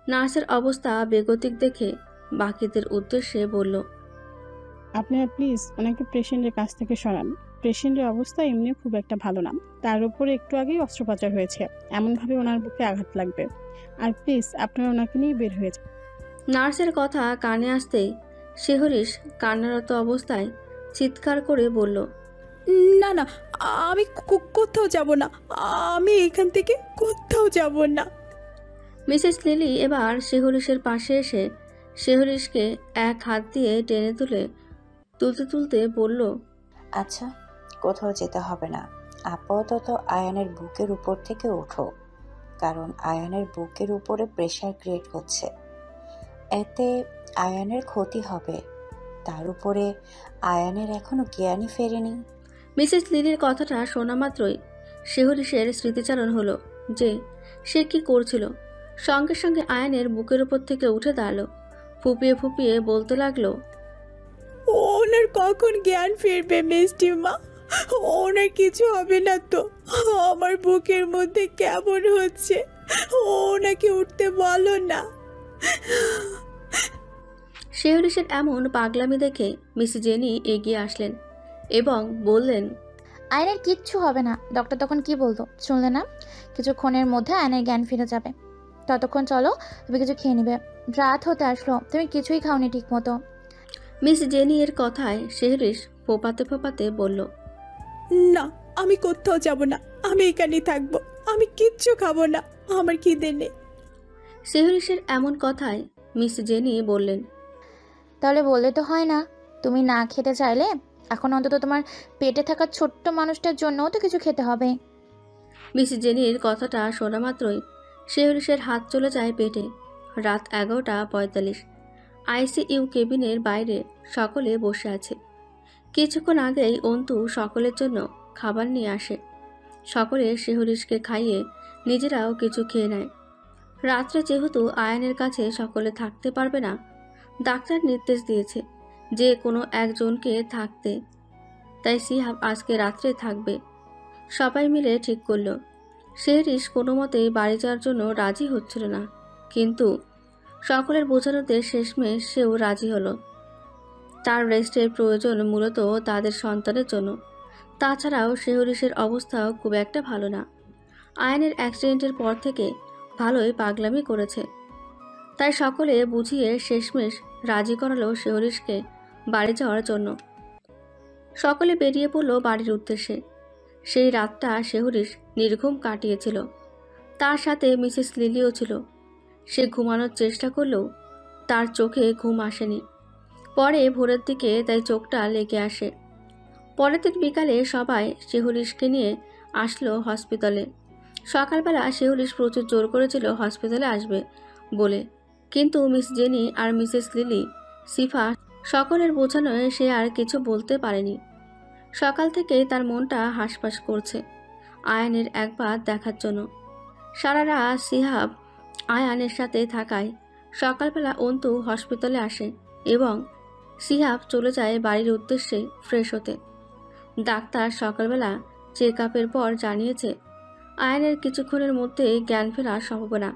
নার্সের অবস্থা বেগতিক দেখে বাকিদের উদ্দেশ্যে বলল, আপনারা প্লিজ ওনাকে পেশেন্টের কাছ থেকে সরান। পেশেন্টের অবস্থা এমনি খুব একটা ভালো না, তার উপরে একটু আগেই অস্ত্রোপচার হয়েছে, এমনভাবে ওনার বুকে আঘাত লাগবে। আর প্লিজ আপনারা ওনাকে নিয়ে বের হয়ে যান। নার্সের কথা কানে আসতেই শিহরিশ কান্নারত অবস্থায় চিৎকার করে বলল, না না, আমি কোথাও যাব না। আমি এখান থেকে কোথাও যাব না। মিসেস লিলি এবার শিহরিশের পাশে এসে শিহরিশকে এক হাত দিয়ে টেনে তুলতে তুলতে বলল, আচ্ছা, কোথাও যেতে হবে না। আপাতত আয়ানের বুকের উপর থেকে ওঠো, কারণ আয়ানের বুকের উপরে প্রেশার ক্রিয়েট হচ্ছে, এতে আয়ানের ক্ষতি হবে। তার উপরে আয়ানের এখনো জ্ঞানই ফেরেনি। মিসেস লিলির কথাটা শোনা মাত্রই শিহরিশের স্মৃতিচারণ হলো যে সে কি করছিল। সঙ্গে সঙ্গে আয়ানের বুকের উপর থেকে উঠে দাঁড়ালো, ফুপিয়ে ফুপিয়ে বলতে লাগলো, ওনার কখন জ্ঞান ফিরবে মিষ্টি মা? ওনার কিছু হবে না তো? আমার বুকের মধ্যে কেমন হচ্ছে, ওনাকে উঠতে বলো না। শিহরিশের এমন পাগলামি দেখে মিস জেনি এগিয়ে আসলেন এবং বললেন, আয়নের কিচ্ছু হবে না। ডক্টর তখন কি বলতো শুনলে না? কিছুক্ষণের মধ্যে আয়নের জ্ঞান ফিরে যাবে। ততক্ষণ চলো, তুমি কিছু খেয়ে নিবে। রাত হতে আসলো, তুমি কিছুই খাওনি ঠিক মতো। মিস জেনি এর কথায় শিহরিশ ফোপাতে ফোপাতে বলল, না, আমি কোথাও যাব না। আমি এখানেই থাকবো। আমি কিচ্ছু খাবো না, আমার খিদে নেই। শিহরিশের এমন কথায় মিস জেনি বললেন, তাহলে বললে তো হয় না। তুমি না খেতে চাইলে এখন অন্তত তোমার পেটে থাকা ছোট্ট মানুষটার জন্যও তো কিছু খেতে হবে। মিস জেনির কথাটা শোনা মাত্রই শিহরিশের হাত চলে যায় পেটে। রাত 11:45। আইসিইউ কেবিনের বাইরে সকলে বসে আছে। কিছুক্ষণ আগেই অন্তু সকলের জন্য খাবার নিয়ে আসে। সকলে শিহরিশকে খাইয়ে নিজেরাও কিছু খেয়ে নেয়। রাত্রে যেহেতু আয়ানের কাছে সকলে থাকতে পারবে না, ডাক্তার নির্দেশ দিয়েছে যে কোনো একজনকে থাকতে, তাই সিহাব আজকে রাত্রে থাকবে। সবাই মিলে ঠিক করলো। শিহরিশ কোনো মতেই বাড়ি যাওয়ার জন্য রাজি হচ্ছিল না, কিন্তু সকলের বোঝানোতে শেষমেশ সেও রাজি হলো। তার রেস্টের প্রয়োজন মূলত তাদের সন্তানের জন্য। তাছাড়াও শিহরিশের অবস্থাও খুব একটা ভালো না। আয়নের অ্যাক্সিডেন্টের পর থেকে ভালোই পাগলামি করেছে, তাই সকলে বুঝিয়ে শেষমেশ রাজি করালো শিহরিশকে বাড়ি যাওয়ার জন্য। সকলে বেরিয়ে পড়ল বাড়ির উদ্দেশ্যে। সেই রাতটা শিহরিশ নির্ঘুম কাটিয়েছিল। তার সাথে মিসেস লিলিও ছিল। সে ঘুমানোর চেষ্টা করলেও তার চোখে ঘুম আসেনি। পরে ভোরের দিকে তাই চোখটা লেগে আসে। পরের দিন বিকালে সবাই শিহরিশকে নিয়ে আসলো হসপিটালে। সকালবেলা শিহরিশ প্রচুর জোর করেছিল হসপিটালে আসবে বলে, কিন্তু মিস জেনি আর মিসেস লিলি, সিফা সকলের বোঝানোয় সে আর কিছু বলতে পারেনি। সকাল থেকেই তার মনটা হাসপাস করছে আয়ানের একবার দেখার জন্য। সারা রাত সিহাব আয়ানের সাথে থাকায় সকালবেলা অন্তু হসপিটালে আসে এবং সিহাব চলে যায় বাড়ির উদ্দেশ্যে ফ্রেশ হতে। ডাক্তার সকালবেলা চেক আপের পর জানিয়েছে আয়ানের কিছুক্ষণের মধ্যে জ্ঞান ফেরার সম্ভাবনা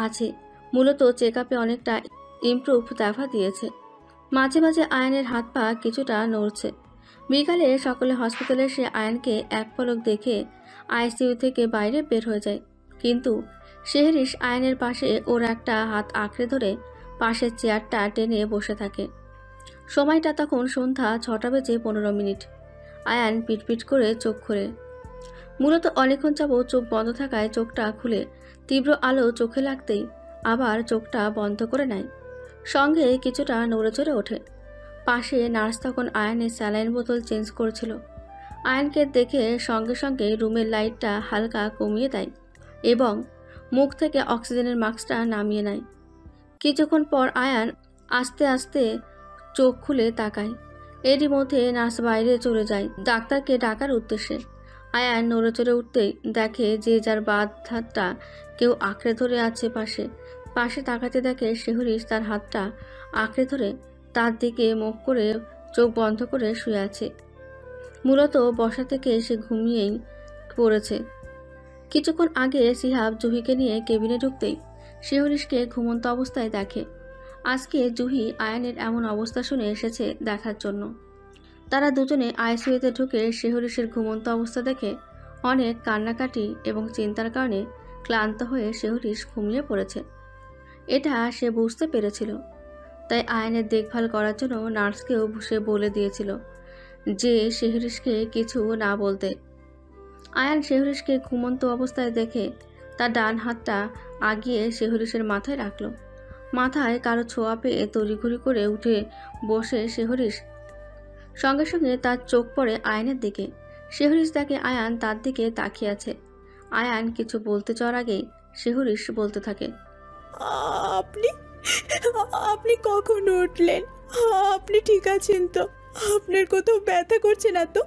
আছে। মূলত চেক আপে অনেকটা ইমপ্রুভ দেখা দিয়েছে। মাঝে মাঝে আয়ানের হাত পা কিছুটা নড়ছে। বিকালে সকলে হসপিটালে এসে আয়ানকে এক পলক দেখে আইসিইউ থেকে বাইরে বের হয়ে যায়, কিন্তু শিহরিশ আয়ানের পাশে ওর একটা হাত আঁকড়ে ধরে পাশের চেয়ারটা টেনে বসে থাকে। সময়টা তখন সন্ধ্যা 6:15। আয়ান পিটপিট করে চোখ খুলে, মূলত অনেকক্ষণ যাবৎ চোখ বন্ধ থাকায় চোখটা খুলে তীব্র আলো চোখে লাগতেই আবার চোখটা বন্ধ করে নেয়। সঙ্গে কিছুটা নড়েচড়ে ওঠে। পাশে নার্স তখন আয়ানের স্যালাইন বোতল চেঞ্জ করছিল। আয়ানকে দেখে সঙ্গে সঙ্গে রুমের লাইটটা হালকা কমিয়ে দেয় এবং মুখ থেকে অক্সিজেনের মাস্কটা নামিয়ে নেয়। কিছুক্ষণ পর আয়ান আস্তে আস্তে চোখ খুলে তাকায়। এরই মধ্যে নার্স বাইরে চলে যায় ডাক্তারকে ডাকার উদ্দেশ্যে। আয়ান নড়েচড়ে উঠতেই দেখে যে যার বাঁ হাতটা কেউ আঁকড়ে ধরে আছে পাশে। পাশে তাকাতে দেখে শিহরিশ তার হাতটা আঁকড়ে ধরে তার দিকে মুখ করে চোখ বন্ধ করে শুয়ে আছে। মূলত বসা থেকে সে ঘুমিয়েই পড়েছে। কিছুক্ষণ আগে সিহাব জুহিকে নিয়ে কেবিনে ঢুকতেই শেহরিশকে ঘুমন্ত অবস্থায় দেখে। আজকে জুহি আয়ানের এমন অবস্থা শুনে এসেছে দেখার জন্য। তারা দুজনে আইসিইউতে ঢুকে শেহরিশের ঘুমন্ত অবস্থা দেখে অনেক কান্নাকাটি এবং চিন্তার কারণে ক্লান্ত হয়ে শেহরিশ ঘুমিয়ে পড়েছে। এটা সে বুঝতে পেরেছিল, তাই আয়ানের দেখভাল করার জন্য নার্সকেও সে বলে দিয়েছিল যে শেহরিশকে কিছু না বলতে। আয়ান শেহরিশকে ঘুমন্ত অবস্থায় দেখে তার ডান হাতটা আগিয়ে শেহরিশের মাথায় রাখল। মাথায় কারো ছোঁয়া পেয়ে তড়িঘড়ি করে উঠে বসে শেহরিশ। সঙ্গে সঙ্গে তার চোখ পড়ে আয়ানের দিকে। শেহরিশ দেখে আয়ান তার দিকে তাকিয়ে আছে। আয়ান কিছু বলতে যাওয়ার আগেই শেহরিশ বলতে থাকে, আপনি আপনি কখন উঠলেন? আপনি ঠিক আছেন তো? আপনার কোথাও ব্যথা করছে না তো?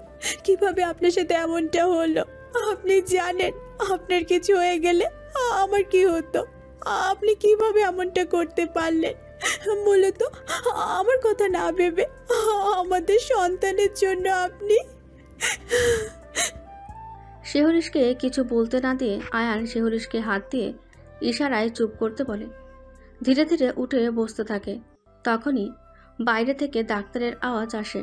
কিভাবে আপনার সাথে এমনটা হলো? আপনি জানেন আপনার কিছু হয়ে গেলে আমার কি হতো? আপনি কিভাবে এমনটা করতে পারলেন? মূলত আমার কথা না ভেবে আমাদের সন্তানের জন্য আপনি। শেহরিশকে কিছু বলতে না দিয়ে আয়ান শেহরিশকে হাত দিয়ে ইশারায় চুপ করতে বলে। ধীরে ধীরে উঠে বসতে থাকে। তখনই বাইরে থেকে ডাক্তারের আওয়াজ আসে।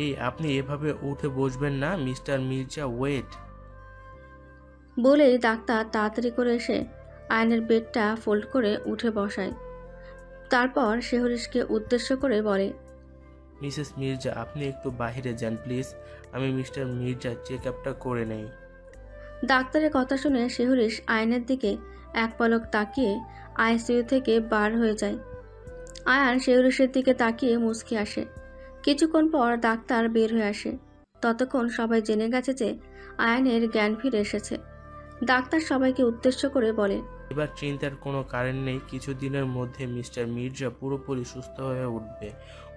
এই আপনি এভাবে উঠে বসবেন না মিস্টার মির্জা, ওয়েট। বলেই ডাক্তার তাড়াতাড়ি করে এসে আয়নের বেডটা ফোল্ড করে উঠে বসায়। তারপর শেহরিশকে উদ্দেশ্য করে বলে, মিসেস মির্জা, আপনি একটু বাইরে যান প্লিজ, আমি মিস্টার মির্জা চেক আপটা করে নেই। ডাক্তারের কথা শুনে শেহরিশ আয়নের দিকে এক পলক তাকিয়ে আইসিইউ থেকে বার হয়ে যায়। আয়ান শেহরিশের দিকে তাকিয়ে মুচকি আসে। কিছুক্ষণ পর ডাক্তার বের হয়ে আসে। ততক্ষণ সবাই জেনে গেছে যে আয়ানের জ্ঞান ফিরে এসেছে। ডাক্তার সবাইকে উদ্দেশ্য করে বলে, এবার চিন্তার কোনো কারণ নেই, কিছুদিনের মধ্যে মিস্টার মির্জা পুরোপুরি সুস্থ হয়ে উঠবে।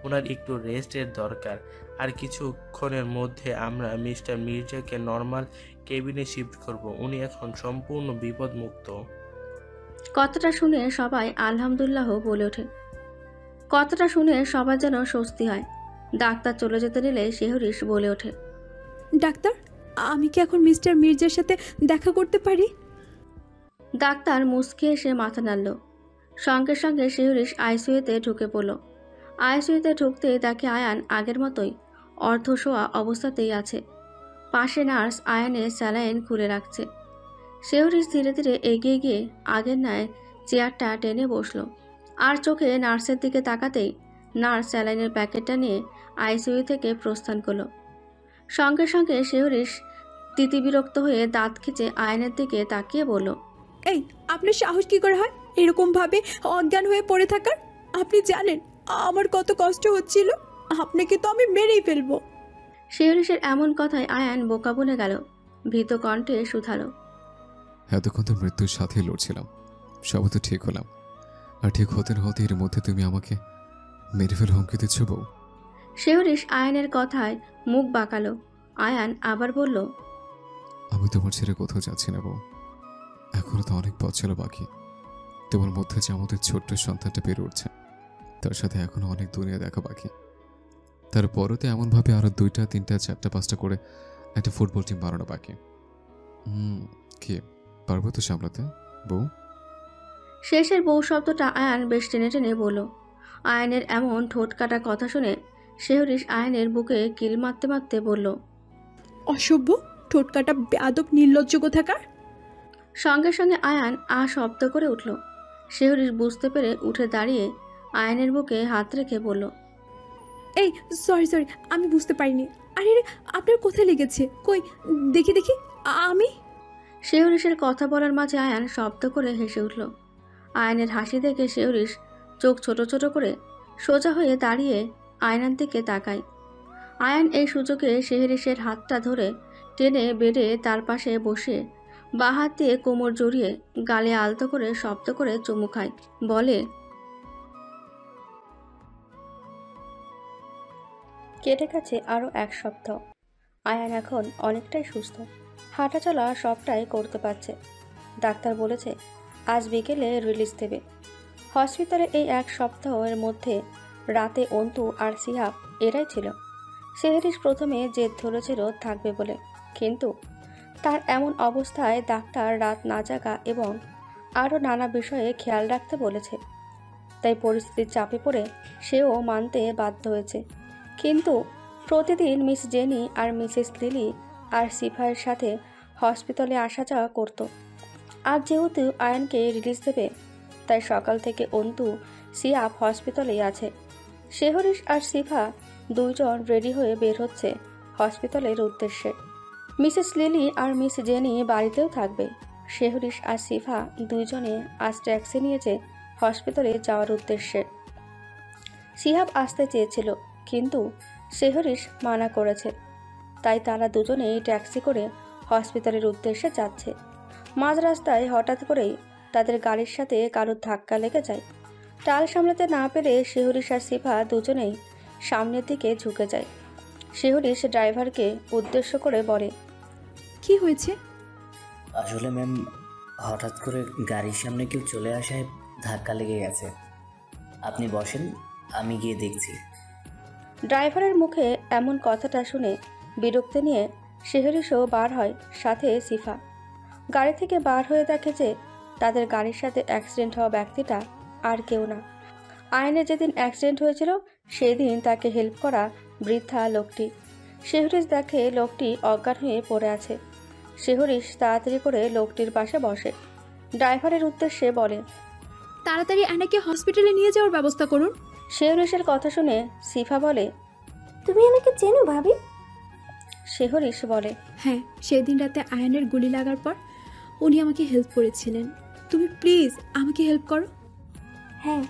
ওনার একটু রেস্টের দরকার। আর কিছুক্ষণের মধ্যে আমরা মিস্টার মির্জাকে নর্মাল কেবিনে শিফট করব। উনি এখন সম্পূর্ণ বিপদমুক্ত। কথাটা শুনে সবাই আলহামদুলিল্লাহ বলে ওঠে। কথাটা শুনে সবার যেন স্বস্তি হয়। ডাক্তার চলে যেতে নিলে শেহরিশ বলে ওঠে, ডাক্তার, আমি কি এখন মিস্টার মির্জার সাথে দেখা করতে পারি? ডাক্তার মুচকি এসে মাথা নাড়ল। সঙ্গে সঙ্গে শেহরিশ আইসিইউতে ঢুকে পড়ল। আইসিইউতে ঢুকতেই তাকে আয়ান আগের মতোই অর্ধশোয়া অবস্থাতেই আছে। পাশে নার্স আয়ানে স্যালাইন খুলে রাখছে। শেহরিশ ধীরে ধীরে এগিয়ে গিয়ে আগের ন্যায় চেয়ারটা টেনে বসলো। আর চোখে নার্সের দিকে তাকাতেই নার্স স্যালাইনের প্যাকেটটা নিয়ে আইসিইউ থেকে প্রস্থান করল। সঙ্গে সঙ্গে শেহরিশ তিতিবিরক্ত হয়ে দাঁত খিচে আয়নের দিকে তাকিয়ে বলল, এই, আপনার সাহস কি করে হয় এরকম ভাবে অজ্ঞান হয়ে পড়ে থাকার? আপনি জানেন আমার কত কষ্ট হচ্ছিল? আপনাকে তো আমি মেরেই ফেলবো। শেহরিশের এমন কথায় আয়ান বোকা বনে গেল। ভীত কণ্ঠে শুধালো, এতক্ষণ তো মৃত্যুর সাথেই লড়ছিলাম, সবই তো ঠিক হলাম, আর ঠিক হতে না হতে এর মধ্যে তুমি আমাকে মেরে ফেলে হুমকি দিচ্ছ বউ? শেহরিশ আয়ানের কথায় মুখ বাঁকালো। আয়ান আবার বলল, আমি তোমার ছেড়ে কোথাও যাচ্ছি না বউ। এখনো তো অনেক পথ চলা বাকি। তোমার মধ্যে যে আমাদের ছোট্ট সন্তানটা বেড়ে উঠছে, তার সাথে এখনো অনেক দুনিয়া দেখা বাকি। তারপরও তো এমনভাবে আরো 2টা 3টা 4টা 5টা করে একটা ফুটবল টিম বানানো বাকি। কি পারবো তো সামলাতে বউ? শেষের বউ শব্দটা আয়ান বেশ টেনে টেনে বলল। আয়ানের এমন ঠোঁট কাটা কথা শুনে শেহরিশ আয়ানের বুকে কিল মারতে মারতে বলল, অসভ্য, ঠোঁটকাটা বেয়াদব, নির্লজ্জ কোথাকার। সঙ্গে সঙ্গে আয়ান শব্দ করে উঠল। শেহরিশ বুঝতে পেরে উঠে দাঁড়িয়ে আয়ানের বুকে হাত রেখে বলল, এই, সরি, আমি বুঝতে পারিনি। আরে আপনার কোথায় লেগেছে? কই, দেখি দেখি। আমি। শেহরিশের কথা বলার মাঝে আয়ান শব্দ করে হেসে উঠল। আয়ানের হাসি দেখে শেহরিশ চোখ ছোট ছোট করে সোজা হয়ে দাঁড়িয়ে আয়নার দিকে তাকায়। আয়ান এই সুযোগে শেহরিশের হাতটা ধরে টেনে বেডে তার পাশে বসে বাঁ হাত দিয়ে কোমর জড়িয়ে গালে আলতো করে শব্দ করে চুমু খায়। বলে, কেটে গেছে আরও 1 সপ্তাহ। আয়ান এখন অনেকটাই সুস্থ, হাঁটা চলা সবটাই করতে পারছে। ডাক্তার বলেছে আজ বিকেলে রিলিজ দেবে। হসপিটালে এই 1 সপ্তাহের মধ্যে রাতে অন্তু আর সিহাব এরাই ছিল। শেহরিশ প্রথমে জেদ ধরেছিল থাকবে বলে, কিন্তু তার এমন অবস্থায় ডাক্তার রাত না জাগা এবং আরও নানা বিষয়ে খেয়াল রাখতে বলেছে। তাই পরিস্থিতির চাপে পড়ে সেও মানতে বাধ্য হয়েছে। কিন্তু প্রতিদিন মিস জেনি আর মিসেস লিলি আর সিফায়ের সাথে হসপিটালে আসা যাওয়া করত। আজ যেহেতু আয়ানকে রিলিজ দেবে, তাই সকাল থেকে অন্তু সিয়াফ হসপিটালেই আছে। শেহরিশ আর সিফা দুইজন রেডি হয়ে বের হচ্ছে হসপিটালের উদ্দেশ্যে। মিসেস লিলি আর মিস জেনি বাড়িতেও থাকবে। শেহরিশ আর সিফা দুইজনে আজ ট্যাক্সি নিয়েছে হসপিটালে যাওয়ার উদ্দেশ্যে। সিহাব আসতে চেয়েছিল, কিন্তু শেহরিশ মানা করেছে। তাই তারা দুজনেই ট্যাক্সি করে হসপিটালের উদ্দেশ্যে যাচ্ছে। মাঝ রাস্তায় হঠাৎ করেই তাদের গাড়ির সাথে কারোর ধাক্কা লেগে যায়। টাল সামলাতে না পেরে শেহরিশ আর সিফা দুজনেই সামনের দিকে ঝুঁকে যায়। শেহরিশ ড্রাইভারকে উদ্দেশ্য করে বলে, কি হয়েছে? আসলে ম্যাম, হঠাৎ করে গাড়ির সামনে কেউ চলে আসায় ধাক্কা লেগে গেছে। আপনি বসেন, আমি গিয়ে দেখছি। ড্রাইভারের মুখে এমন কথাটা শুনে বিরক্তি নিয়ে শেহরিশও বার হয়, সাথে সিফা। গাড়ি থেকে বার হয়ে দেখে যে তাদের গাড়ির সাথে অ্যাক্সিডেন্ট হওয়া ব্যক্তিটা আর কেউ না, আয়নের যেদিন অ্যাক্সিডেন্ট হয়েছিল সেই দিন তাকে হেল্প করা বৃদ্ধা লোকটি। শেহরিশ দেখে লোকটি অজ্ঞান হয়ে পড়ে আছে। শেহরিশ তাড়াতাড়ি করে লোকটির পাশে বসে ড্রাইভারের উদ্দেশ্যে বলে, তাড়াতাড়ি আয়নাকে হসপিটালে নিয়ে যাওয়ার ব্যবস্থা করুন। শেহরিশের কথা শুনে সিফা বলে, তুমি আমাকে চেনো ভাবি? শেহরিশ বলে, হ্যাঁ, সেদিন রাতে আয়নের গুলি লাগার পর উনি আমাকে হেল্প করেছিলেন। তুমি প্লিজ আমাকে হেল্প করো। হ্যাঁ।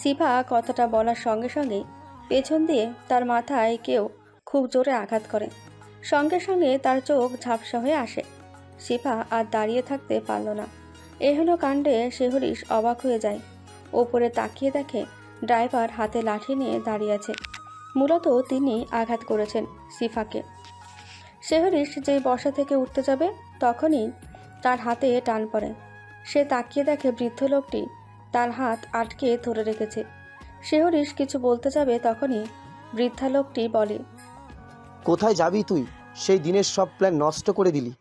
সিফা কথাটা বলার সঙ্গে সঙ্গে পেছন দিয়ে তার মাথায় কেউ খুব জোরে আঘাত করে। সঙ্গে সঙ্গে তার চোখ ঝাপসা হয়ে আসে। সিফা আর দাঁড়িয়ে থাকতে পারল না। এ হলো কাণ্ডে শেহরিশ অবাক হয়ে যায়। ওপরে তাকিয়ে দেখে ড্রাইভার হাতে লাঠি নিয়ে দাঁড়িয়ে আছে। মূলত তিনি আঘাত করেছেন সিফাকে। শেহরিশ যেই বসা থেকে উঠতে যাবে তখনই তার হাতে টান পড়ে। সে তাকিয়ে দেখে বৃদ্ধ লোকটি তার হাত আটকে ধরে রেখেছে। শেহরিশ কিছু বলতে যাবে তখনই বৃদ্ধা লোকটি বলে, কোথায় যাবি তুই? সেই দিনের সব প্ল্যান নষ্ট করে দিলি,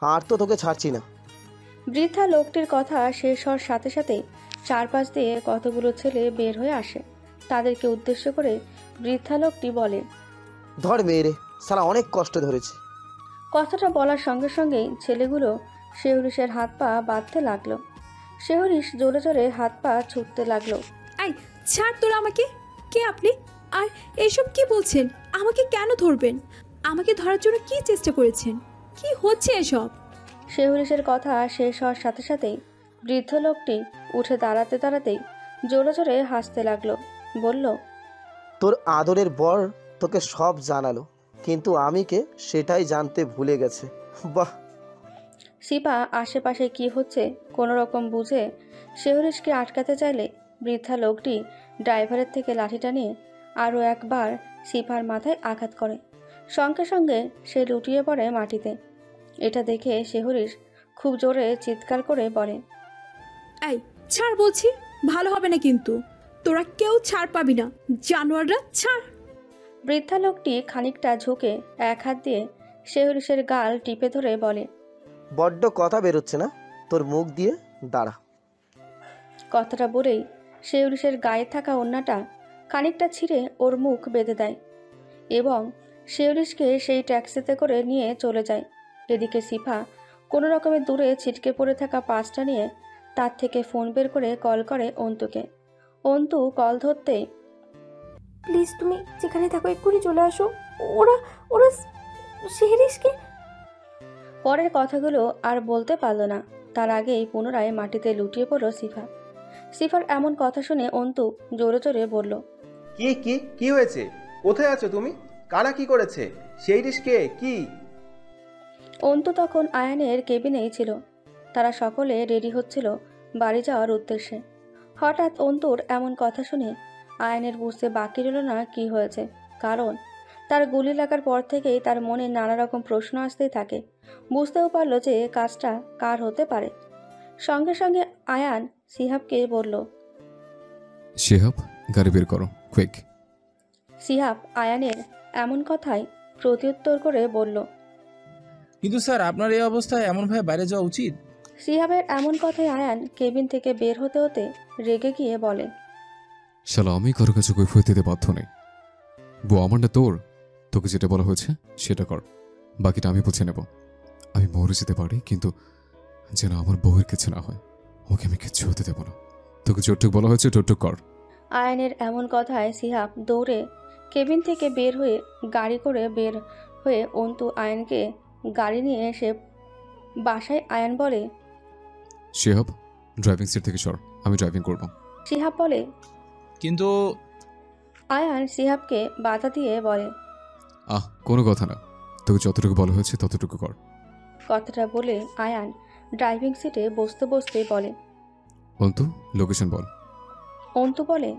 আর তো তোকে ছাড়ছি না। বৃদ্ধা লোকটির কথা শেষ হওয়ার সাথে সাথে চারপাশ দিয়ে কতগুলো ছেলে বের হয়ে আসে। তাদেরকে উদ্দেশ্য করে বৃদ্ধা লোকটি বলে, ধর মেয়েরে, সারা অনেক কষ্ট ধরেছে। কথাটা বলার সঙ্গে সঙ্গেই ছেলেগুলো শেহরিশের হাত পা বাঁধতে লাগলো। শেহরিশ জোরে জোরে হাত পা ছুটতে লাগলো। আই, ছাড় তোরা আমাকে। কে আপনি? আর এসব কি বলছেন? আমাকে কেন ধরবেন? আমাকে ধরার জন্য কি চেষ্টা করেছেন? কি হচ্ছে এসব? শেহরিশের কথা শেষ হওয়ার সাথে সাথেই বৃদ্ধ লোকটি উঠে দাঁড়াতে দাঁড়াতেই জোরে জোরে হাসতে লাগলো। বলল, তোর আদরের বর তোকে সব জানালো, কিন্তু আমি কে সেটাই জানতে ভুলে গেছে। বাহ। সিপা আশেপাশে কি হচ্ছে কোনো রকম বুঝে শেহরিশকে আটকাতে চাইলে বৃদ্ধা লোকটি ড্রাইভারের থেকে লাঠিটা নিয়ে আরও একবার সিপার মাথায় আঘাত করে। সঙ্গে সঙ্গে সে লুটিয়ে পড়ে মাটিতে। এটা দেখে শেহরিশ খুব জোরে চিৎকার করে বলে, এই ছাড় বলছি, ভালো হবে না কিন্তু। তোরা কেউ ছাড় পাবি না, জানোয়াররা, ছাড়। বৃদ্ধা লোকটি খানিকটা ঝুঁকে এক হাত দিয়ে শেহরিশের গাল টিপে ধরে বলে, বড্ড কথা বেরোচ্ছে না তোর মুখ দিয়ে, দাঁড়া। কথাটা বলেই শেহরিশের গায়ে থাকা ওড়নাটা খানিকটা ছিঁড়ে ওর মুখ বেঁধে দেয় এবং শেহরিশকে সেই ট্যাক্সিতে করে নিয়ে চলে যায়। এদিকে সিফা কোনো রকমে দূরে ছিটকে পড়ে থাকা পাঁচটা নিয়ে তার থেকে ফোন বের করে কল করে অন্তুকে। অন্তু কল ধরতেই, প্লিজ তুমি যেখানে থাকো এক্ষুনি চলে আসো। ওরা ওরা শেহরিশকে। পরের কথাগুলো আর বলতে পারল না, তার আগেই পুনরায় মাটিতে লুটিয়ে পড়ল সিফা। সিফার এমন কথা শুনে অন্তু জোরে জোরে বলল, কি কি কি হয়েছে? কোথায় আছো তুমি? কারা কি করেছে? সেই কে কি? অন্তু তখন আয়ানের কেবিনেই ছিল। তারা সকলে রেডি হচ্ছিল বাড়ি যাওয়ার উদ্দেশ্যে। হঠাৎ অন্তুর এমন কথা শুনে আয়ানের বুঝতে বাকি রইল না কি হয়েছে, কারণ তার গুলি লাগার পর থেকেই তার মনে নানা রকম প্রশ্ন আসতেই থাকে। বুঝতেও পারল যে কাজটা কার হতে পারে। সঙ্গে সঙ্গে আয়ান সিহাবকে বলল, শিহাব, গাড়ি বের করো, কুইক। সিহাব আয়ানের এমন কথায় প্রত্যুত্তর করে বলল, কিন্তু স্যার আপনার এই অবস্থায় এমনভাবে বাইরে যাওয়া উচিত? শিহাবের এমন কথায় আয়ান কেবিন থেকে বের হতে হতে রেগে গিয়ে বলে, শালা আমি কারো কাছে কৈফিয়ত দিতে বাধ্য নেই। বউ আমার না তোর, তোকে যেটা বলা হয়েছে সেটা কর, বাকিটা আমি বুঝে নেব। আমি মরে যেতে পারি, কিন্তু যেন আমার বউয়ের কিছু না হয়, ওকে আমি কিচ্ছু হতে দেবো না। তোকে যতটুক বলা হয়েছে ততটুক কর। আয়ানের এমন কথায় শিহাব দৌড়ে কেবিন থেকে বের হয়ে গাড়ি করে বের হয়ে অন্তু আয়ানকে গাড়ি নিয়ে এসে বাসায়। আয়ান বলে, শিহাব ড্রাইভিং সিট থেকে সর, আমি ড্রাইভিং করব। শিহাব বলে, কিন্তু আয়ান শিহাবকে বাধা দিয়ে বলে, কোনো কথা না, তোকে যতটুকু বলা হয়েছে ততটুকু কর। কথাটা বলে আয়ান ড্রাইভিং সিটে বসতে বসতে বলে, অন্তু লোকেশন বল। অন্তু বলে,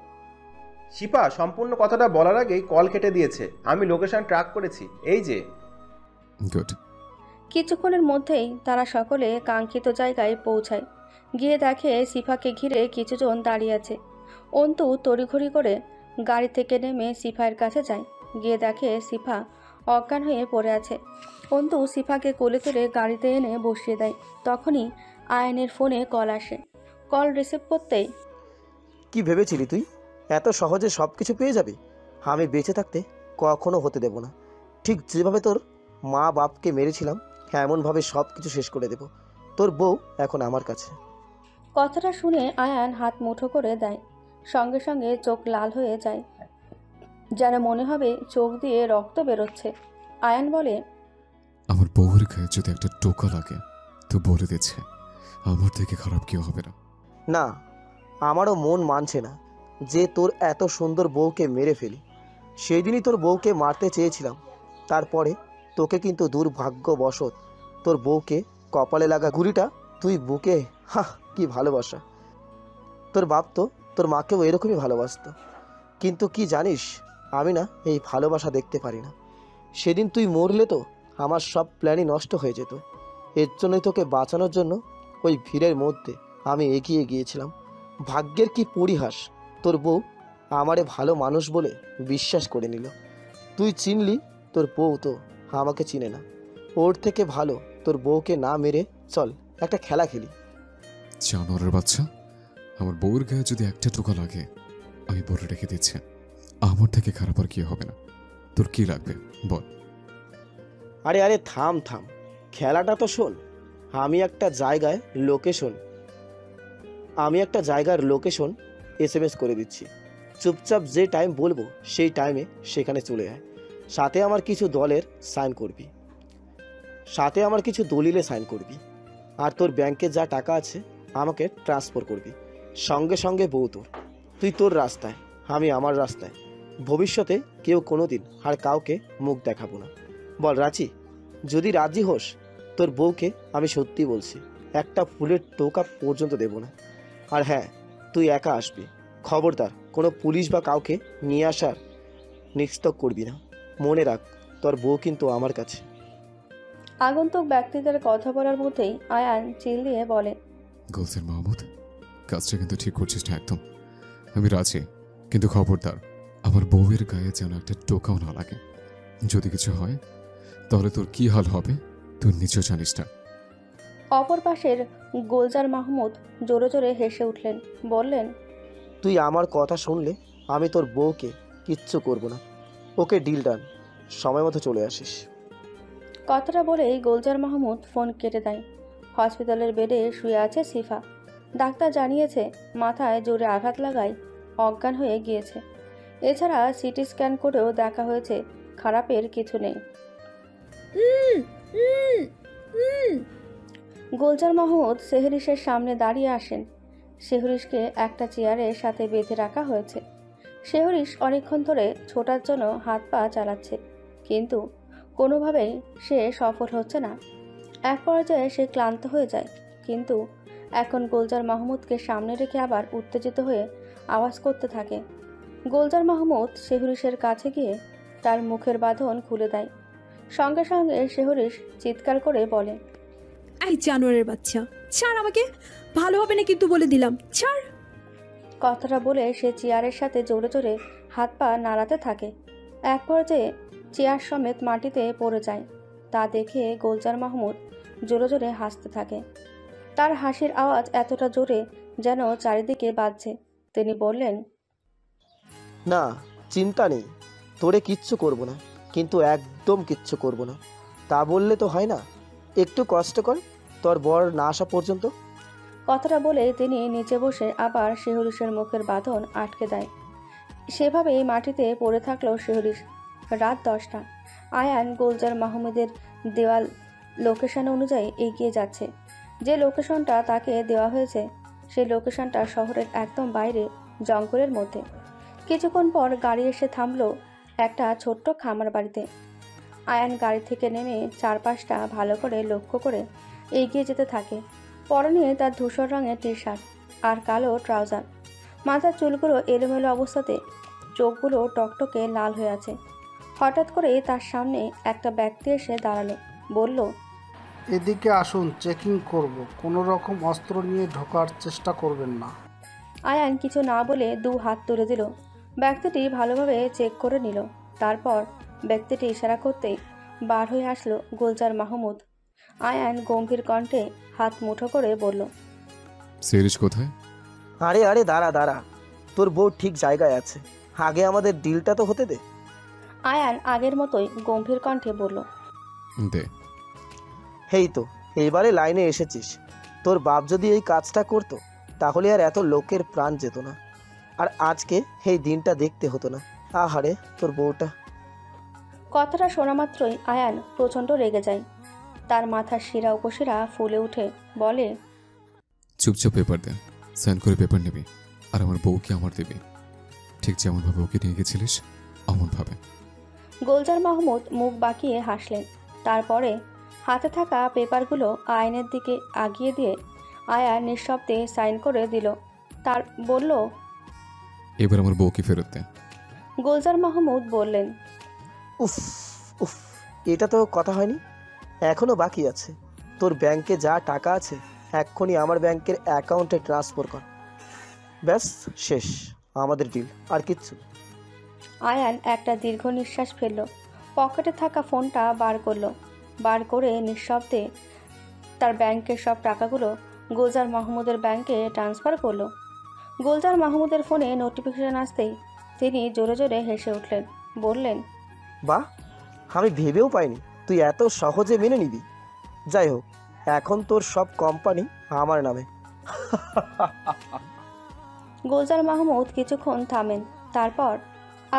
শিপা সম্পূর্ণ কথাটা বলার আগেই কল কেটে দিয়েছে। আমি লোকেশন ট্র্যাক করেছি, এই যে। গুড। কিছুক্ষণের মধ্যেই তারা সকলে কাঙ্ক্ষিত জায়গায় পৌঁছায়। গিয়ে দেখে সিফাকে ঘিরে কিছুজন দাঁড়িয়ে আছে। অন্তু তড়িঘড়ি করে গাড়ি থেকে নেমে সিফায়ের কাছে যায়। গিয়ে দেখে সিফা অজ্ঞান হয়ে পড়ে আছে। অন্তু সিফাকে কোলে তুলে গাড়িতে এনে বসিয়ে দেয়। তখনই আয়ানের ফোনে কল আসে। কল রিসিভ করতেই, কি ভেবেছিলি তুই এত সহজে সব কিছু পেয়ে যাবি? আমি বেঁচে থাকতে কখনো হতে দেব না। ঠিক যেভাবে তোর মা বাপকে মেরেছিলাম, এমনভাবে সব কিছু শেষ করে দেব। তোর বউ এখন আমার কাছে। কথাটা শুনে আয়ান হাত মুঠো করে দেয়। সঙ্গে সঙ্গে চোখ লাল হয়ে যায়, যেন মনে হবে চোখ দিয়ে রক্ত বেরোচ্ছে। আয়ান বলে, আমার বউয়ের গায়ে যদি একটা টোকা লাগে তো বলে দিচ্ছে, আমার থেকে খারাপ কেউ হবে না। না, আমারও মন মানছে না যে তোর এত সুন্দর বউকে মেরে ফেলি। সেই দিনই তোর বউকে মারতে চেয়েছিলাম, তারপরে তোকে কিন্তু দুর্ভাগ্যবশত তোর বউকে কপালে লাগা ঘুড়িটা তুই বুকে। কি ভালোবাসা! তোর বাপ তো তোর মাকেও এরকমই ভালোবাসতো। কিন্তু কি জানিস, আমি না এই ভালোবাসা দেখতে পারি না। সেদিন তুই মরলে তো আমার সব প্ল্যানই নষ্ট হয়ে যেত। এর জন্যই তোকে বাঁচানোর জন্য ওই ভিড়ের মধ্যে আমি এগিয়ে গিয়েছিলাম। ভাগ্যের কি পরিহাস, তোর বউ আমারে ভালো মানুষ বলে বিশ্বাস করে নিল। তুই চিনলি, তোর বউ তো আমাকে চিনে না। ওর থেকে ভালো তোর বউকে না মেরে চল একটা খেলা খেলি। জানোয়ারের বাচ্চা, আমার বউয়ের গায়ে যদি একটা টোকা লাগে, আমি বলে রেখে দিচ্ছি, আমার থেকে খারাপ আর কি হবে না। তোর কি লাগবে বল। আরে আরে থাম থাম, খেলাটা তো শোন। আমি একটা জায়গার লোকেশন SMS করে দিচ্ছি। চুপচাপ যে টাইম বলবো সেই টাইমে সেখানে চলে আয়। সাথে আমার কিছু দলিলে সাইন করবি। আর তোর ব্যাংকে যা টাকা আছে আমাকে ট্রান্সফার করবি। সঙ্গে সঙ্গে বউ তোর, তুই তোর রাস্তায়, আমি আমার রাস্তায়। ভবিষ্যতে কেউ কোনোদিন আর কাউকে মুখ দেখাবো না। বল রাজি? যদি রাজি হোস, তোর বউকে আমি সত্যি বলছি, একটা ফুলের টোকা পর্যন্ত দেব না। আর হ্যাঁ, তুই একা আসবি। খবরদার কোনো পুলিশ বা কাউকে নিয়ে আসার নিস্তক করবি না। মনে রাখ, তোর বউ কিন্তু আমার কাছে। আগন্তুক ব্যক্তিদের কথা বলার মধ্যেই আয়ান চিল্লিয়ে বলে, গোলসের মাহমুদ, কাজটা কিন্তু ঠিক করছিস না একদম। আমি রাজি, কিন্তু খবরদার আমার বউয়ের গায়ে যেন একটা টোকাও না লাগে। যদি কিছু হয় তাহলে তোর কি হাল হবে তুই নিজেও জানিস না। অপর পাশের গোলজার মাহমুদ জোরে জোরে হেসে উঠলেন, বললেন, তুই আমার কথা শুনলে আমি তোর বউকে কিচ্ছু করব না। ওকে ডিল ডান, সময় মতো চলে আসিস। কথাটা বলেই গোলজার মাহমুদ ফোন কেটে দেয়। হসপিটালের বেডে শুয়ে আছে সিফা। ডাক্তার জানিয়েছে মাথায় জোরে আঘাত লাগায় অজ্ঞান হয়ে গিয়েছে। এছাড়া সিটি স্ক্যান করেও দেখা হয়েছে খারাপের কিছু নেই। গোলজার মাহমুদ সেহরিশের সামনে দাঁড়িয়ে আসেন। সেহরিশকে একটা চেয়ারের সাথে বেঁধে রাখা হয়েছে। সেহরিশ অনেকক্ষণ ধরে ছোটার জন্য হাত পা চালাচ্ছে, কিন্তু কোনোভাবেই সে সফল হচ্ছে না। এক পর্যায়ে সে ক্লান্ত হয়ে যায়, কিন্তু এখন গোলজার মাহমুদকে সামনে রেখে আবার উত্তেজিত হয়ে আওয়াজ করতে থাকে। গোলজার মাহমুদ সেহরিশের কাছে গিয়ে তার মুখের বাঁধন খুলে দেয়। সঙ্গে সঙ্গে সেহরিশ চিৎকার করে বলে, এই জানোয়ারের বাচ্চা, ছাড় আমাকে, ভালো হবে না কিন্তু বলে দিলাম, ছাড়। কথাটা বলে সে চেয়ারের সাথে জোরে জোরে হাত পা নাড়াতে থাকে। এক পর্যায়ে চেয়ার সমেত মাটিতে পড়ে যায়। তা দেখে গুলজার মাহমুদ জোরে জোরে হাসতে থাকে। তার হাসির আওয়াজ এতটা জোরে যেন চারিদিকে বাজছে। তিনি বললেন, না, চিন্তা নেই, তোরে কিচ্ছু করব না, কিন্তু একদম কিচ্ছু করব না। তা বললে তো হয় না, একটু কষ্ট কর তোর বর না আসা পর্যন্ত। কথাটা বলে তিনি নিচে বসে আবার শিহরিশের মুখের বাঁধন আটকে দেয়। সেভাবেই মাটিতে পড়ে থাকলো শিহরিশ। রাত 10টা। আয়ান গুলজার মাহমুদের দেওয়াল লোকেশন অনুযায়ী এগিয়ে যাচ্ছে। যে লোকেশনটা তাকে দেওয়া হয়েছে সেই লোকেশনটা শহরের একদম বাইরে, জঙ্গলের মধ্যে। কিছুক্ষণ পর গাড়ি এসে থামলো একটা ছোট্ট খামার বাড়িতে। আয়ান গাড়ি থেকে নেমে চারপাশটা ভালো করে লক্ষ্য করে এগিয়ে যেতে থাকে। পরনে তার ধূসর রঙের টি শার্ট আর কালো ট্রাউজার। মাথার চুলগুলো এলোমেলো অবস্থাতে, চোখগুলো টকটকে লাল হয়ে আছে। হঠাৎ করে তার সামনে একটা ব্যক্তি এসে দাঁড়ালো, বলল, এদিকে আসুন, চেকিং করব, কোনো রকম অস্ত্র নিয়ে ঢোকার চেষ্টা করবেন না। আয়ান কিছু না বলে 2 হাত তুলে দিল। ব্যক্তিটি ভালোভাবে চেক করে নিল। তারপর ব্যক্তিটি ইশারা করতেই বার হয়ে আসলো গুলজার মাহমুদ। আয়ান গম্ভীর কণ্ঠে হাত মুঠো করে বলল, সিরিজ কোথায়? আরে আরে দাঁড়া দাঁড়া, তোর বউ ঠিক জায়গায় আছে, আগে আমাদের ডিলটা তো হতে দে। আয়ান আগের মতোই গম্ভীর কণ্ঠে বলল, দে। হেই তো, এইবারে লাইনে এসেছিস। তোর বাপ যদি এই কাজটা করতো তাহলে আর এত লোকের প্রাণ যেত না, আর আজকে এই দিনটা দেখতে হতো না। আহারে তোর বউটা। কথাটা শোনা মাত্রই আয়ান প্রচণ্ড রেগে যায়। তার মাথার শিরা উপশিরা ফুলে উঠে বলে, চুপচাপ পেপার দে, সাইন করে পেপার নিবি, আর আমার বউকে আমার দিবি, ঠিক যেমনভাবে ওকে নিয়ে গেছিলিস অমনভাবে। গুলজার মাহমুদ মুখ বাঁকিয়ে হাসলেন। তারপরে হাতে থাকা পেপারগুলো আয়নের দিকে আগিয়ে দিয়ে আয়ান নিঃশব্দে সাইন করে দিল। তার বলল, এবার আমার বউকে ফেরত দে। গুলজার মাহমুদ বললেন, উফ উফ, এটা তো কথা হয়নি, এখনো বাকি আছে। তোর ব্যাংকে যা টাকা আছে এক্ষুনি আমার ব্যাংকের অ্যাকাউন্টে ট্রান্সফার কর। ব্যাস, শেষ আমাদের ডিল, আর কিচ্ছু। আয়ান একটা দীর্ঘ নিঃশ্বাস ফেলল। পকেটে থাকা ফোনটা বার করে নিঃশব্দে তার ব্যাংকের সব টাকাগুলো গুলজার মাহমুদের ব্যাংকে ট্রান্সফার করলো। গুলজার মাহমুদের ফোনে নোটিফিকেশন আসতেই তিনি জোরে জোরে হেসে উঠলেন, বললেন, বাহ, আমি ভেবেও পাইনি তুই এত সহজে মেনে নিবি। যাই হোক, এখন তোর সব কোম্পানি আমার নামে। গুলজার মাহমুদ কিছুক্ষণ থামেন, তারপর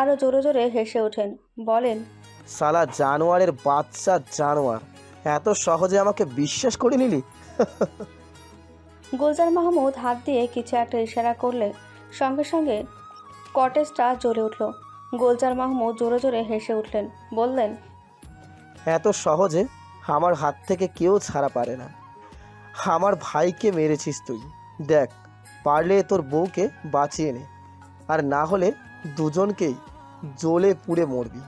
আরও জোরে জোরে হেসে ওঠেন, বলেন, সালা জানোয়ারের বাচ্চা জানোয়ার, এত সহজে আমাকে বিশ্বাস করে নিলি? গুলজার মাহমুদ হাত দিয়ে কিছু একটা ইশারা করলে সঙ্গে সঙ্গে কটেজটা জ্বলে উঠল। গুলজার মাহমুদ জোরে জোরে হেসে উঠলেন, বললেন, এত সহজে আমার হাত থেকে কেউ ছাড়া পারে না। আমার ভাইকে মেরেছিস তুই, দেখ পারলে তোর বউকে বাঁচিয়ে নে, আর না হলে দুজনকেই জ্বলে পুড়ে মরবি।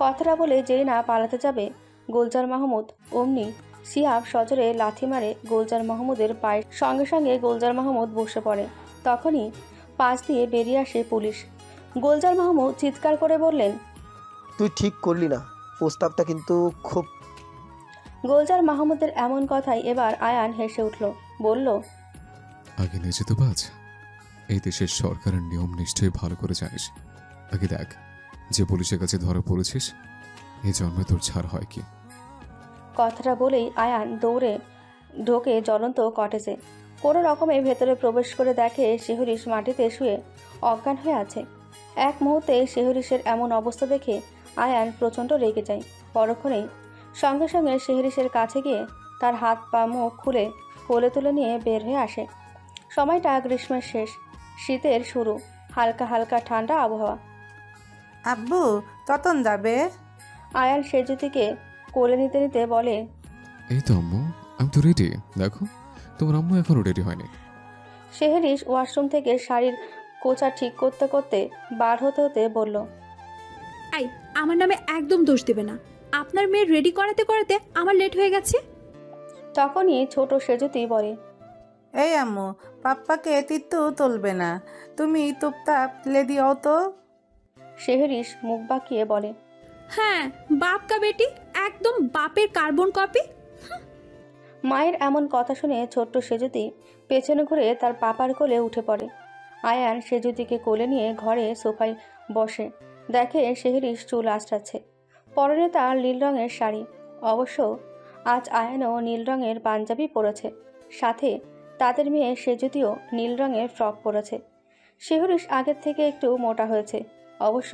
কথাটা বলে যেই না পালাতে যাবে গুলজার মাহমুদ, অমনি সিয়াব সজোরে লাথি মারে গুলজার মাহমুদের পায়ের। সঙ্গে সঙ্গে গুলজার মাহমুদ বসে পড়ে। তখনই পাশ দিয়ে বেরিয়ে আসে পুলিশ। গুলজার মাহমুদ চিৎকার করে বললেন, তুই ঠিক করলি না, প্রস্তাবটা কিন্তু খুব। গুলজার মাহমুদের এমন কথাই এবার আয়ান হেসে উঠল, বলল, আগে নিজে তো বাঁচ, এই দেশের সরকারের নিয়ম নিশ্চয়ই ভালো করে জানিস। আগে দেখ, যে পুলিশের কাছে ধরা পড়েছিস এই জন্মে তোর ছাড় হয় কি। কথাটা বলেই আয়ান দৌড়ে ঢোকে জ্বলন্ত কটেজে। কোনো রকমে ভেতরে প্রবেশ করে দেখে শিহরিশ মাটিতে শুয়ে অজ্ঞান হয়ে আছে। এক মুহূর্তে শিহরিশের এমন অবস্থা দেখে আয়ান প্রচণ্ড রেগে যায়। পরক্ষণেই সঙ্গে সঙ্গে শিহরিশের কাছে গিয়ে তার হাত পা মুখ খুলে কোলে তুলে নিয়ে বের হয়ে আসে। সময়টা গ্রীষ্মের শেষ, শীতের শুরু, হালকা হালকা ঠান্ডা আবহাওয়া। আব্বু কখন যাবে? আয়ান সেজুতিকে কোলে নিতে নিতে বলে, এই তো আম্মু, আমি তো রেডি, দেখো তোমার আম্মু এখনো রেডি হয়নি। শিহরিশ ওয়াশরুম থেকে শাড়ির কোচা ঠিক করতে করতে বার হতে হতে বলল, আই, আমার নামে একদম দোষ দেবে না, আপনার মেয়ে রেডি করাতে করাতে আমার লেট হয়ে গেছে। তখনই ছোট সেজুতি বলে, এই আম্মু, পাপ্পাকে তিত্তু তুলবে না, তুমি তুপটা তুলে দিও তো। শিহরিশ মুখ বাঁকিয়ে বলে, হ্যাঁ, বাপ কা বেটি একদম বাপের কার্বন কপি। মায়ের এমন কথা শুনে ছোট্ট সেজুতি পেছনে ঘুরে তার পাপার কোলে উঠে পড়ে। আয়ান সেজুতিকে কোলে নিয়ে ঘরে সোফায় বসে দেখে শেহরিশ চুল আঁচড়াচ্ছে। পরনে তার নীল রঙের শাড়ি। অবশ্য আজ আয়ানও নীল রঙের পাঞ্জাবি পরেছে, সাথে তাদের মেয়ে সেজুতিও নীল রঙের ফ্রক পরেছে। শেহরিশ আগের থেকে একটু মোটা হয়েছে। অবশ্য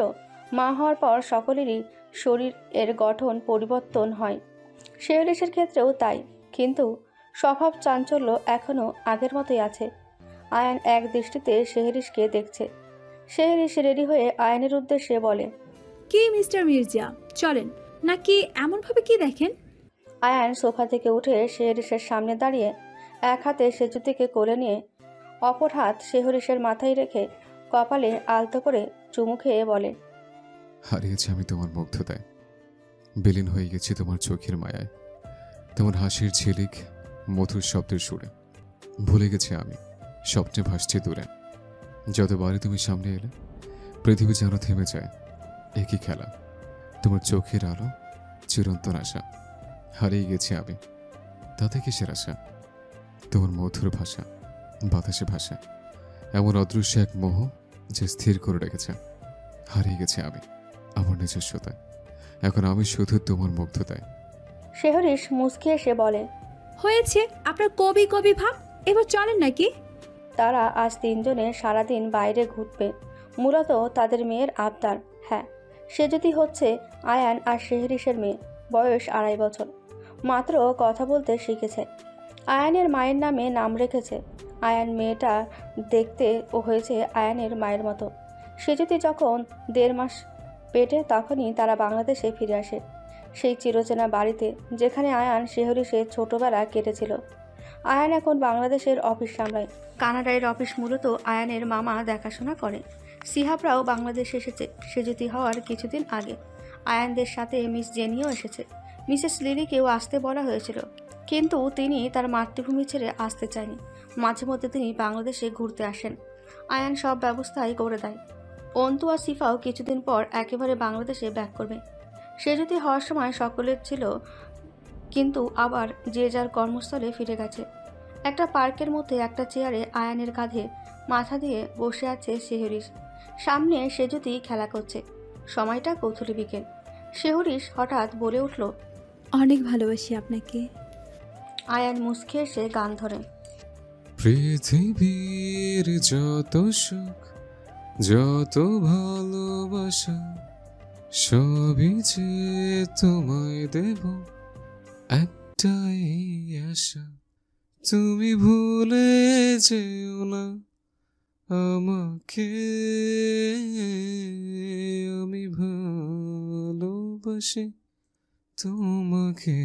মা হওয়ার পর সকলেরই শরীর এর গঠন পরিবর্তন হয়, শেহরিশের ক্ষেত্রেও তাই। কিন্তু স্বভাব চাঞ্চল্য এখনও আগের মতোই আছে। আয়ান এক দৃষ্টিতে শেহরিশকে দেখছে। শেহরিশ রেডি হয়ে আয়ানের উদ্দেশ্যে বলে, কি মিস্টার মির্জা, চলেন নাকি এমনভাবে কি দেখেন? আয়ান সোফা থেকে উঠে শেহরিশের সামনে দাঁড়িয়ে এক হাতে সেজুতিকে কোলে নিয়ে অপর হাত শেহরিশের মাথায় রেখে কপালে আলতো করে চুমু খেয়ে বলে, হারিয়েছি আমি তোমার মুগ্ধতায়, বিলীন হয়ে গেছি তোমার চোখের মায়ায়, তোমার হাসির ঝিলিক, মধুর শব্দের সুরে। ভুলে গেছি আমি স্বপ্নে ভাসছি দূরে। যতবারই তুমি সামনে এলে পৃথিবী যেন থেমে যায়। একই খেলা, তোমার চোখের আলো, চিরন্তন আশা। হারিয়ে গেছি আমি, তাতে কিসের আশা? তোমার মধুর ভাষা, বাতাসে ভাষা, এমন অদৃশ্য এক মোহ যে স্থির করে রেখেছে। হারিয়ে গেছি আমি আমার নিজস্বতায়, এখন আমি শুধু তোমার মুগ্ধতায়। শেহরিশ মুচকি এসে বলে, হয়েছে আপনার কবি কবি ভাব, এবার চলেন নাকি? তারা আজ তিনজনে সারাদিন বাইরে ঘুরবে, মূলত তাদের মেয়ের আবদার। হ্যাঁ, সে যদি হচ্ছে আয়ান আর শেহরিশের মেয়ে, বয়স 2.5 বছর, মাত্র কথা বলতে শিখেছে। আয়ানের মায়ের নামে নাম রেখেছে। আয়ান মেয়েটা দেখতে ও হয়েছে আয়ানের মায়ের মতো। সে যদি যখন 1.5 মাস পেটে, তখনই তারা বাংলাদেশে ফিরে আসে, সেই চিরচেনা বাড়িতে যেখানে আয়ান শেহরিশের ছোটবেলা কেটেছিল। আয়ান এখন বাংলাদেশের অফিস সামলায়। কানাডার অফিস মূলত আয়ানের মামা দেখাশোনা করে। সিহাবরাও বাংলাদেশে এসেছে সেজুতি হওয়ার কিছুদিন আগে। আয়ানদের সাথে মিস জেনিও এসেছে। মিসেস লিলিকেও আসতে বলা হয়েছিল, কিন্তু তিনি তার মাতৃভূমি ছেড়ে আসতে চায়নি। মাঝে মধ্যে তিনি বাংলাদেশে ঘুরতে আসেন। আয়ান সব ব্যবস্থাই করে দেয়। অন্তু আর সিফাও কিছুদিন পর একেবারে বাংলাদেশে ব্যাক করবে। সেজুতি হওয়ার সময় সকলের ছিল, কিন্তু আবার যে যার কর্মস্থলে ফিরে গেছে। একটা পার্কের মধ্যে একটা চেয়ারে আয়ানের কাঁধে মাথা দিয়ে বসে আছে শেহরিশ। সামনে সেজুতি খেলা করছে। সময়টা কৌথুলি বিকেল। শেহরিশ হঠাৎ বলে উঠল, অনেক ভালোবাসি আপনাকে। আয়ান মুচকে এসে গান ধরে, পৃথিবীর যত সুখ, যত ভালোবাসা, সবই যে তোমায় দেব, একটাই আশা, তুমি ভুলে যেও না আমাকে, আমি ভালোবাসি তোমাকে।